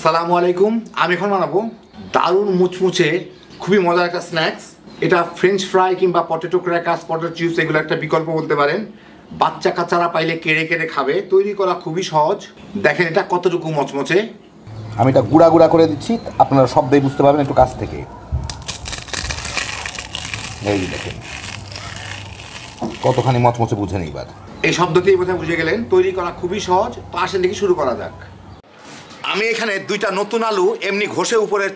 আসসালামু আলাইকুম। আমি এখন বানাবো দারুণ মুচমুচে খুবই মজার একটা স্ন্যাক্স। এটা ফ্রেঞ্চ ফ্রাই কিংবা পটেটো ক্র্যাকার্স, পটেটো চিপস এগুলো একটা বিকল্প বলতে পারেন। বাচ্চা কাচ্চারা পাইলে কেড়ে কেড়ে খাবে। তৈরি করা খুবই সহজ। দেখেন এটা কতটুকু মচমচে। আমি এটা গুঁড়া গুঁড়া করে দিচ্ছি, আপনারা শব্দেই বুঝতে পারবেন একটু কাছ থেকে। এই দেখেন কতখানি মচমচে, বুঝেন এইবার। এই শব্দতেই বোধহয় বুঝে গেলেন তৈরি করা খুবই সহজ। তো আসেন দেখি শুরু করা যাক। আমি এখানে দুইটা নতুন আলু এমনি ঘষে উপরে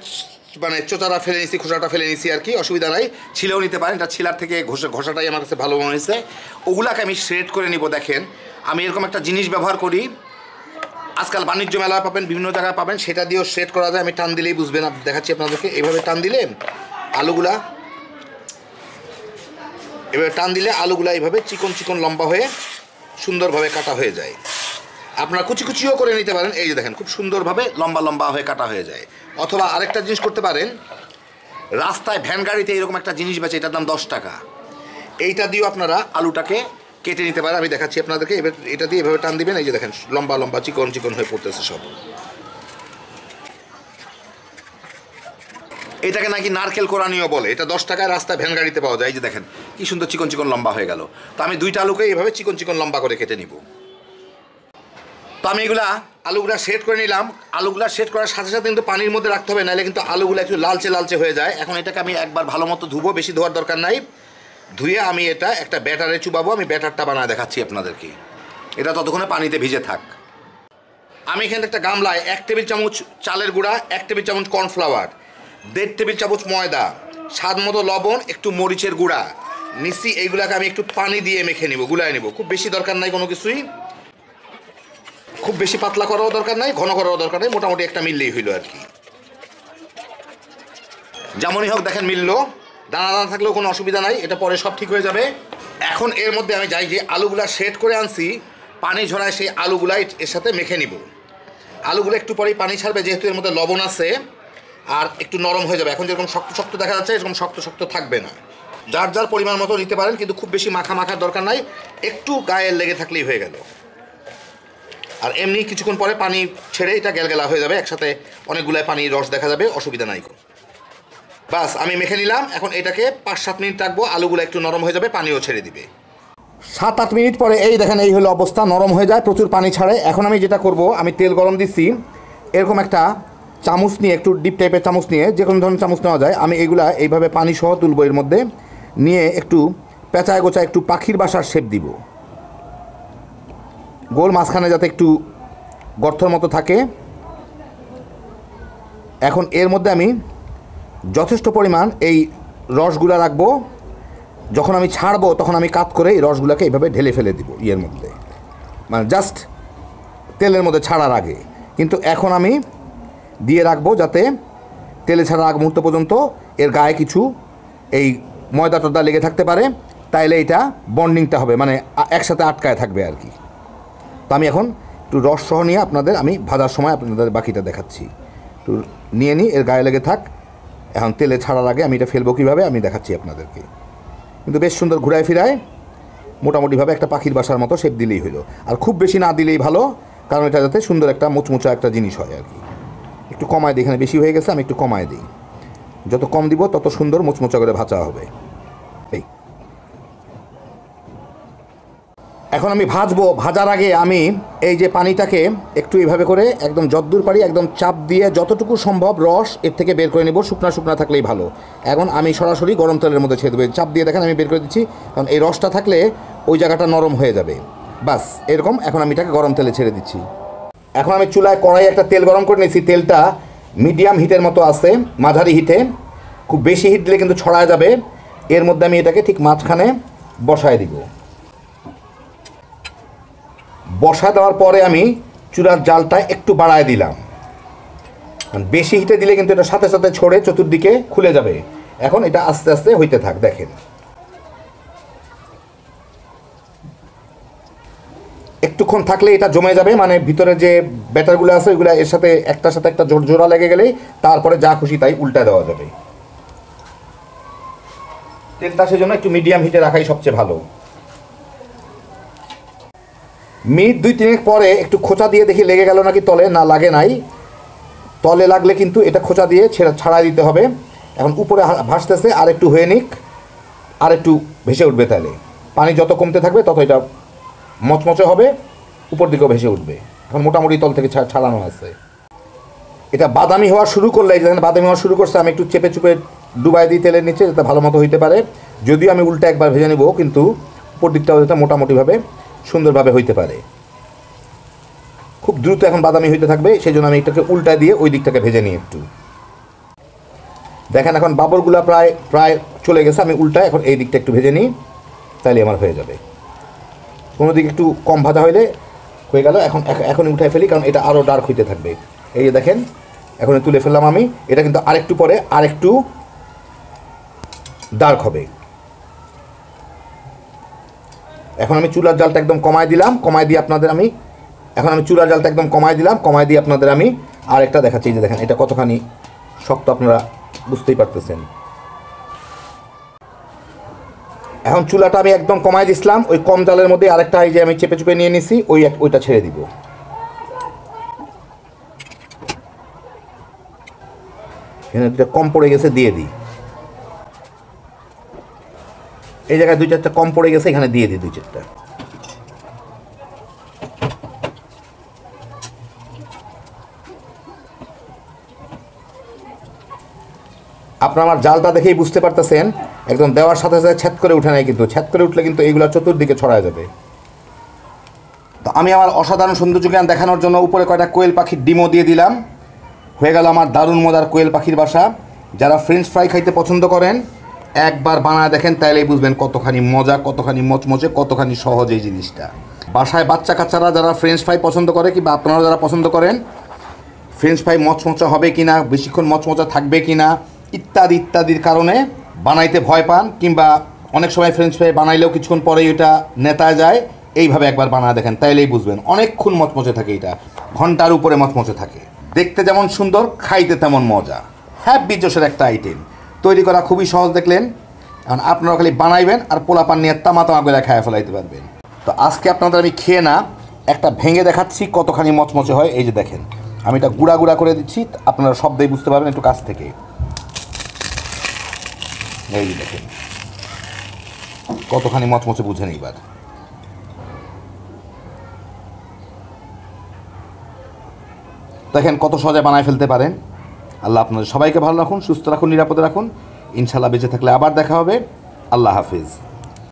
মানে চোচাটা ফেলে নিছি, খোসাটা ফেলে নিছি আর কি, অসুবিধা নাই। ছিলেও নিতে পারেন, এটা ছিলার থেকে ঘষাটাই আমার কাছে ভালো মনে হয়েছে। ওগুলাকে আমি শ্রেড করে নিব। দেখেন আমি এরকম একটা জিনিস ব্যবহার করি, আজকাল বাণিজ্য মেলা পাবেন, বিভিন্ন জায়গায় পাবেন, সেটা দিয়েও শ্রেড করা যায়। আমি টান দিলেই বুঝবেন, দেখাচ্ছি আপনাদেরকে। এইভাবে টান দিলে আলুগুলা, এভাবে টান দিলে আলুগুলা এইভাবে চিকন চিকন লম্বা হয়ে সুন্দরভাবে কাটা হয়ে যায়। আপনারা কুচি কুচিও করে নিতে পারেন। এই যে দেখেন খুব সুন্দরভাবে লম্বা লম্বা হয়ে কাটা হয়ে যায়। অথবা আরেকটা জিনিস করতে পারেন, রাস্তায় ভ্যান গাড়িতে এরকম একটা জিনিস বেচে, এটার দাম 10 টাকা। এইটা দিয়েও আপনারা আলুটাকে কেটে নিতে পারেন। আমি দেখাচ্ছি আপনাদেরকে। এবার এটা দিয়ে এভাবে টান দিবেন, এই যে দেখেন লম্বা লম্বা চিকন চিকন হয়ে পড়তেছে সব। এটাকে নাকি নারকেল কোরানিও বলে। এটা 10 টাকায় রাস্তায় ভ্যান গাড়িতে পাওয়া যায়। এই যে দেখেন কি সুন্দর চিকন চিকন লম্বা হয়ে গেল। তো আমি দুইটা আলুকে এইভাবে চিকন চিকন লম্বা করে কেটে নিব। তো আমি আলুগুলা সেট করে নিলাম। আলুগুলা সেট করার সাথে সাথে কিন্তু পানির মধ্যে রাখতে হবে, নাহলে কিন্তু আলুগুলো একটু লালচে লালচে হয়ে যায়। এখন এটাকে আমি একবার ভালো মতো ধুবো, বেশি ধোয়ার দরকার নাই। ধুয়ে আমি এটা একটা ব্যাটারে চুবাবো। আমি ব্যাটারটা বানায় দেখাচ্ছি আপনাদেরকে। এটা ততক্ষণে পানিতে ভিজে থাক। আমি এখানে একটা গামলায় 1 টেবিল চামচ চালের গুঁড়া, 1 টেবিল চামচ কর্নফ্লাওয়ার, 1.5 টেবিল চামচ ময়দা, স্বাদ মতো লবণ, একটু মরিচের গুঁড়া নিচ্ছি। এইগুলাকে আমি একটু পানি দিয়ে মেখে নিব, গুলায় নিব। খুব বেশি দরকার নাই কোনো কিছুই, খুব বেশি পাতলা করাও দরকার নাই, ঘন করাও দরকার নাই, মোটামুটি একটা মিললেই হইল আর কি। যেমনই হোক দেখেন মিললো, দানা দানা থাকলেও কোনো অসুবিধা নাই, এটা পরে সব ঠিক হয়ে যাবে। এখন এর মধ্যে আমি যাই যে আলুগুলা সেট করে আনছি, পানি ঝরায় সেই আলুগুলা এর সাথে মেখে নিব। আলুগুলো একটু পরেই পানি ছাড়বে, যেহেতু এর মধ্যে লবণ আছে, আর একটু নরম হয়ে যাবে। এখন যেরকম শক্ত শক্ত দেখা যাচ্ছে, এরকম শক্ত শক্ত থাকবে না। যার যার পরিমাণ মতো নিতে পারেন, কিন্তু খুব বেশি মাখা মাখার দরকার নাই, একটু গায়ে লেগে থাকলেই হয়ে গেল। আর এমনি কিছুক্ষণ পরে পানি ছেড়ে এটা গেলগেলা হয়ে যাবে, একসাথে অনেকগুলো পানির রস দেখা যাবে, অসুবিধা নাই। বাস আমি মেখে নিলাম। এখন এটাকে 5-7 মিনিট রাখবো, আলুগুলো একটু নরম হয়ে যাবে, পানিও ছেড়ে দিবে। 7-8 মিনিট পরে এই দেখেন এই হলো অবস্থা, নরম হয়ে যায়, প্রচুর পানি ছাড়ে। এখন আমি যেটা করব, আমি তেল গরম দিচ্ছি। এরকম একটা চামচ নিয়ে, একটু ডিপ টাইপের চামচ নিয়ে, যে কোনো ধরনের চামচ নেওয়া যায়, আমি এইগুলা এইভাবে পানি সহ তুলবো। এর মধ্যে নিয়ে একটু পেঁচায় গোচায় একটু পাখির বাসার শেপ দিব, গোল, মাঝখানে যাতে একটু গর্তর মতো থাকে। এখন এর মধ্যে আমি যথেষ্ট পরিমাণ এই রসগুলা রাখবো। যখন আমি ছাড়বো তখন আমি কাত করে এই রসগুলাকে এইভাবে ঢেলে ফেলে দিব ইয়ের মধ্যে, মানে জাস্ট তেলের মধ্যে ছাড়ার আগে। কিন্তু এখন আমি দিয়ে রাখবো যাতে তেলে ছাড়ার আগ মুহূর্ত পর্যন্ত এর গায়ে কিছু এই ময়দা টয়দা লেগে থাকতে পারে, তাইলে এটা বন্ডিংটা হবে, মানে একসাথে আটকায় থাকবে আর কি। তো আমি এখন একটু রস সহ নিয়ে আমি ভাজার সময় আপনাদের বাকিটা দেখাচ্ছি। একটু নিয়ে নিই, এর গায়ে লেগে থাক। এখন তেলে ছাড়ার আগে আমি এটা ফেলবো কীভাবে আমি দেখাচ্ছি আপনাদেরকে। কিন্তু বেশ সুন্দর ঘুরায় ফিরায় মোটামুটিভাবে একটা পাখির বাসার মতো শেপ দিলেই হলো। আর খুব বেশি না দিলেই ভালো, কারণ এটা যাতে সুন্দর একটা মুচমুচা একটা জিনিস হয় আর কি। একটু কমায় দিই, এখানে বেশি হয়ে গেছে, আমি একটু কমায় দিই। যত কম দিব তত সুন্দর মুচমুচা করে ভাজা হবে। এই এখন আমি ভাজবো। ভাজার আগে আমি এই যে পানিটাকে একটু এইভাবে করে একদম যতদূর পারি একদম চাপ দিয়ে যতটুকু সম্ভব রস এর থেকে বের করে নেব। শুকনা শুকনা থাকলেই ভালো। এখন আমি সরাসরি গরম তেলের মধ্যে ছেড়ে দেবো। চাপ দিয়ে দেখেন আমি বের করে দিচ্ছি, কারণ এই রসটা থাকলে ওই জায়গাটা নরম হয়ে যাবে। বাস এরকম। এখন আমি এটাকে গরম তেলে ছেড়ে দিচ্ছি। এখন আমি চুলায় কড়াই একটা তেল গরম করে নিয়েছি। তেলটা মিডিয়াম হিটের মতো আছে, মাঝারি হিটে। খুব বেশি হিট দিলে কিন্তু ছড়ায় যাবে। এর মধ্যে আমি এটাকে ঠিক মাঝখানে বসায় দিব। বসা দেওয়ার পরে আমি চুলার জালটা একটু বাড়ায় দিলাম। বেশি হিটে দিলে কিন্তু এটা সাথে সাথে ছড়ে চতুর্দিকে খুলে যাবে। এখন এটা আস্তে আস্তে হইতে থাক। দেখেন একটুক্ষণ থাকলে এটা জমে যাবে, মানে ভিতরে যে ব্যাটারগুলো আছে ওইগুলো এর সাথে একটার সাথে একটা জোড়া লেগে গেলেই তারপরে যা খুশি তাই উল্টা দেওয়া যাবে। তেলটা সেজন্য একটু মিডিয়াম হিটে রাখাই সবচেয়ে ভালো। মিনিট 2-3 পরে একটু খোঁচা দিয়ে দেখি লেগে গেল নাকি তলে, না লাগে নাই। তলে লাগলে কিন্তু এটা খোঁচা দিয়ে ছাড়াই দিতে হবে। এখন উপরে ভাসতেছে, আর একটু হয়ে নিক, আর একটু ভেসে উঠবে, তাহলে পানি যত কমতে থাকবে তত এটা মচমচে হবে, উপর দিকেও ভেসে উঠবে। এখন মোটামুটি তল থেকে ছাড়ানো আছে। এটা বাদামি হওয়া শুরু করলে, এই যেখানে বাদামি হওয়া শুরু করছে, আমি একটু চেপে চুপে ডুবাই দিই তেলের নিচে, যাতে ভালো মতো হইতে পারে। যদিও আমি উল্টা একবার ভেজে নেব, কিন্তু উপর দিকটাও যাতে মোটামুটিভাবে সুন্দরভাবে হইতে পারে। খুব দ্রুত এখন বাদামি হইতে থাকবে, সেই জন্য আমি এটাকে উল্টায় দিয়ে ওই দিকটাকে ভেজে নিই একটু। দেখেন এখন বাবরগুলো প্রায় প্রায় চলে গেছে, আমি উল্টায় এখন এই দিকটা একটু ভেজে নিই, তাহলে আমার হয়ে যাবে। কোনো দিকে একটু কম ভাজা হয়ে গেল। এখনই উঠাই ফেলি, কারণ এটা আরও ডার্ক হইতে থাকবে। এই যে দেখেন এখনই তুলে ফেললাম আমি। এটা কিন্তু আরেকটু পরে আরেকটু ডার্ক হবে। এখন আমি চুলার জালটা একদম কমায় দিলাম, কমায় দিয়ে আপনাদের আমি চুলার জালটা একদম কমায় দিলাম, কমায় দিয়ে আপনাদের আমি আরেকটা দেখাচ্ছি। যে দেখেন এটা কতখানি শক্ত, আপনারা বুঝতেই পারতেছেন। এখন চুলাটা আমি একদম কমায় দিছিলাম, ওই কম জালের মধ্যে আরেকটা এই যে আমি চেপে চুপে নিয়ে নিছি, ওইটা ছেড়ে দিব। এখানে দুটা কম পড়ে গেছে, দিয়ে দিই। এই জায়গায় 2-4টা কম পড়ে গেছে, এখানে দিয়ে দিই 2-4টা। আপনারা আমার জালটা দেখেই বুঝতে পারতেছেন, একদম দেওয়ার সাথে সাথে ছ্যাদ করে উঠে নেয়, কিন্তু ছ্যাদ করে উঠলে কিন্তু এইগুলো চতুর্দিকে ছড়ায় যাবে। তো আমি আমার অসাধারণ সৌন্দর্য জ্ঞান দেখানোর জন্য উপরে কয়টা কোয়েল পাখির ডিমও দিয়ে দিলাম। হয়ে গেল আমার দারুণ মজার কোয়েল পাখির বাসা। যারা ফ্রেঞ্চ ফ্রাই খাইতে পছন্দ করেন, একবার বানায় দেখেন, তাইলেই বুঝবেন কতখানি মজা, কতখানি মচমচে, কতখানি সহজ এই জিনিসটা। বাসায় বাচ্চা কাচ্চারা যারা ফ্রেঞ্চ ফ্রাই পছন্দ করে, কিংবা আপনারা যারা পছন্দ করেন, ফ্রেঞ্চ ফ্রাই মচমচা হবে কি না, বেশিক্ষণ মচমচা থাকবে কি না, ইত্যাদির কারণে বানাইতে ভয় পান, কিংবা অনেক সময় ফ্রেঞ্চ ফ্রাই বানাইলেও কিছুক্ষণ পরেই ওটা নেতা যায়। এইভাবে একবার বানায় দেখেন, তাইলেই বুঝবেন অনেকক্ষণ মচমচে থাকে। এটা ঘন্টার উপরে মচমচে থাকে, দেখতে যেমন সুন্দর, খাইতে তেমন মজা। হ্যাপি জোশের একটা আইটেম, তৈরি করা খুবই সহজ। দেখলেন, এখন আপনারা খালি বানাইবেন আর পোলাপান নিয়ে তামা করে খাইয়া ফেলাইতে পারবেন। তো আজকে আপনাদের আমি খেয়ে না একটা ভেঙে দেখাচ্ছি কতখানি মচমচে হয়। এই যে দেখেন, আমি এটা গুঁড়া গুঁড়া করে দিচ্ছি, আপনারা শব্দেই বুঝতে পারবেন একটু কাছ থেকে। এই যে দেখেন কতখানি মচমচে, বুঝেন এইবার। দেখেন কত সহজে বানায় ফেলতে পারেন। আল্লাহ আপনাদের সবাইকে ভালো রাখুন, সুস্থ রাখুন, নিরাপদে রাখুন। ইনশাল্লাহ বেঁচে থাকলে আবার দেখা হবে। আল্লাহ হাফিজ।